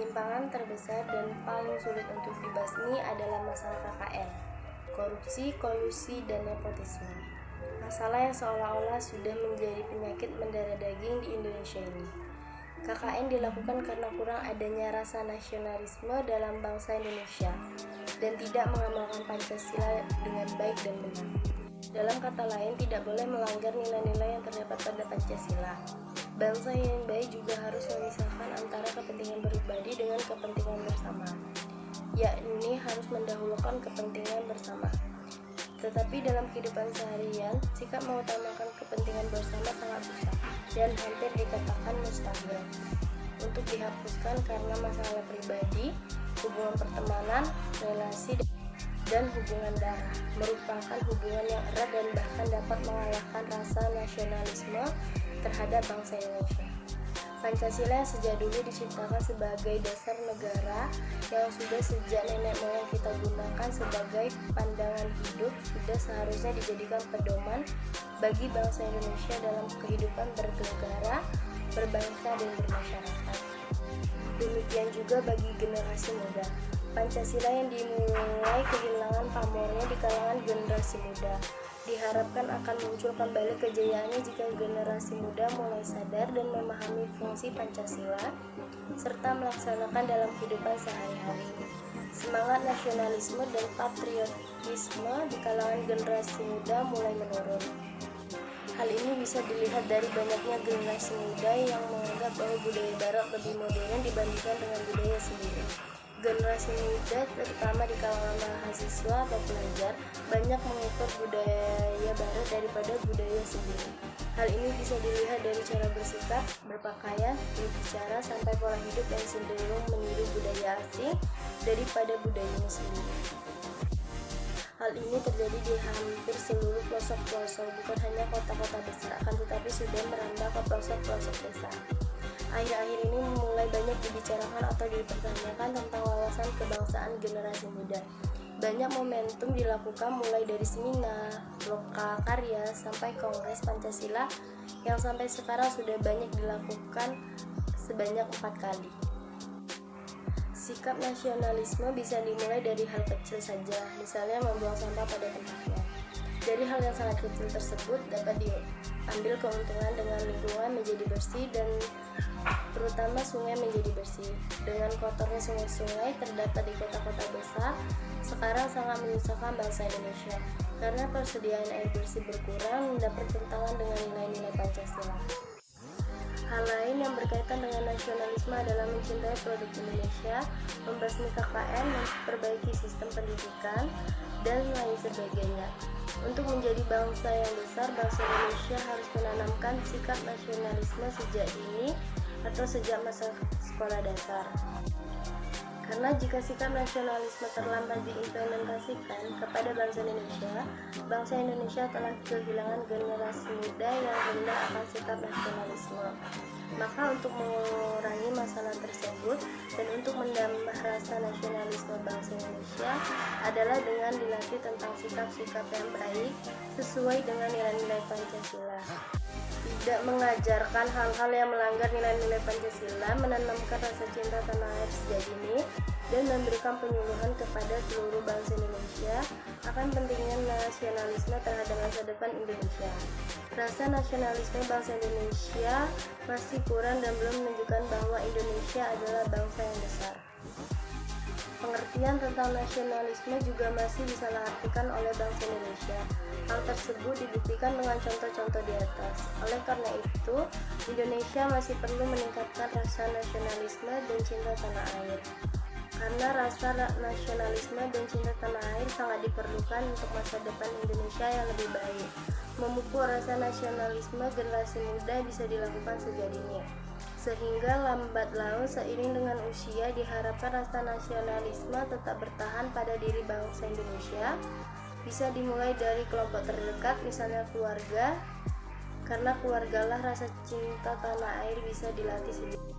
Penyimpangan terbesar dan paling sulit untuk dibasmi adalah masalah KKN, korupsi, kolusi, dan nepotisme. Masalah yang seolah-olah sudah menjadi penyakit mendarah daging di Indonesia ini. KKN dilakukan karena kurang adanya rasa nasionalisme dalam bangsa Indonesia dan tidak mengamalkan Pancasila dengan baik dan benar. Dalam kata lain, tidak boleh melanggar nilai-nilai yang terdapat pada Pancasila. Bangsa yang baik juga harus memisahkan antara kepentingan pribadi dengan kepentingan bersama, yakni harus mendahulukan kepentingan bersama. Tetapi dalam kehidupan seharian, sikap mengutamakan kepentingan bersama sangat susah dan hampir dikatakan mustahil untuk dihapuskan karena masalah pribadi, hubungan pertemanan, relasi, dan hubungan darah merupakan hubungan yang erat dan bahkan dapat mengalahkan rasa nasionalisme terhadap bangsa Indonesia. Pancasila yang sejak dulu diciptakan sebagai dasar negara yang sudah sejak nenek moyang kita gunakan sebagai pandangan hidup sudah seharusnya dijadikan pedoman bagi bangsa Indonesia dalam kehidupan bernegara, berbangsa, dan bermasyarakat. Demikian juga bagi generasi muda. Pancasila yang dimulai kehilangan pamornya di kalangan generasi muda diharapkan akan muncul kembali kejayaannya jika generasi muda mulai sadar dan memahami fungsi Pancasila serta melaksanakan dalam kehidupan sehari-hari. Semangat nasionalisme dan patriotisme di kalangan generasi muda mulai menurun. Hal ini bisa dilihat dari banyaknya generasi muda yang menganggap bahwa budaya barat lebih modern dibandingkan dengan budaya sendiri. Generasi muda, terutama di kalangan mahasiswa atau pelajar, banyak mengikut budaya barat daripada budaya sendiri. Hal ini bisa dilihat dari cara bersikap, berpakaian, berbicara, sampai pola hidup yang cenderung meniru budaya asing daripada budayanya sendiri. Hal ini terjadi di hampir seluruh pelosok-pelosok, bukan hanya kota-kota besar, akan tetapi sudah merambah ke pelosok-pelosok desa. Akhir-akhir ini mulai banyak dibicarakan atau dipertanyakan tentang wawasan kebangsaan generasi muda. Banyak momentum dilakukan mulai dari seminar, lokal karya, sampai kongres Pancasila yang sampai sekarang sudah banyak dilakukan sebanyak 4 kali. Sikap nasionalisme bisa dimulai dari hal kecil saja, misalnya membuang sampah pada tempatnya. Dari hal yang sangat kecil tersebut dapat diambil keuntungan dengan lingkungan menjadi bersih dan terutama sungai menjadi bersih. Dengan kotornya sungai-sungai terdapat di kota-kota besar sekarang sangat menyusahkan bangsa Indonesia karena persediaan air bersih berkurang dan bertentangan dengan nilai-nilai Pancasila. Hal lain yang berkaitan dengan nasionalisme adalah mencintai produk Indonesia, membasmi KKN, memperbaiki sistem pendidikan, dan lain sebagainya. Untuk menjadi bangsa yang besar, bangsa Indonesia harus menanamkan sikap nasionalisme sejak dini atau sejak masa sekolah dasar. Karena jika sikap nasionalisme terlambat diimplementasikan kepada bangsa Indonesia telah kehilangan generasi muda yang rendah akan sikap nasionalisme. Maka untuk mengurangi masalah tersebut dan untuk menambah rasa nasionalisme bangsa Indonesia adalah dengan dilatih tentang sikap-sikap yang baik sesuai dengan nilai-nilai Pancasila. Tidak mengajarkan hal-hal yang melanggar nilai-nilai Pancasila, menanamkan rasa cinta tanah air sejak dini, dan memberikan penyuluhan kepada seluruh bangsa Indonesia akan pentingnya nasionalisme terhadap masa depan Indonesia. Rasa nasionalisme bangsa Indonesia masih kurang dan belum menunjukkan bahwa Indonesia adalah bangsa yang besar. Pengertian tentang nasionalisme juga masih disalahartikan oleh bangsa Indonesia. Hal tersebut dibuktikan dengan contoh-contoh di atas. Oleh karena itu, Indonesia masih perlu meningkatkan rasa nasionalisme dan cinta tanah air. Karena rasa nasionalisme dan cinta tanah air sangat diperlukan untuk masa depan Indonesia yang lebih baik. Memupuk rasa nasionalisme generasi muda bisa dilakukan sejak dini. Sehingga lambat laun seiring dengan usia diharapkan rasa nasionalisme tetap bertahan pada diri bangsa Indonesia. Bisa dimulai dari kelompok terdekat, misalnya keluarga, karena keluargalah rasa cinta tanah air bisa dilatih sendiri.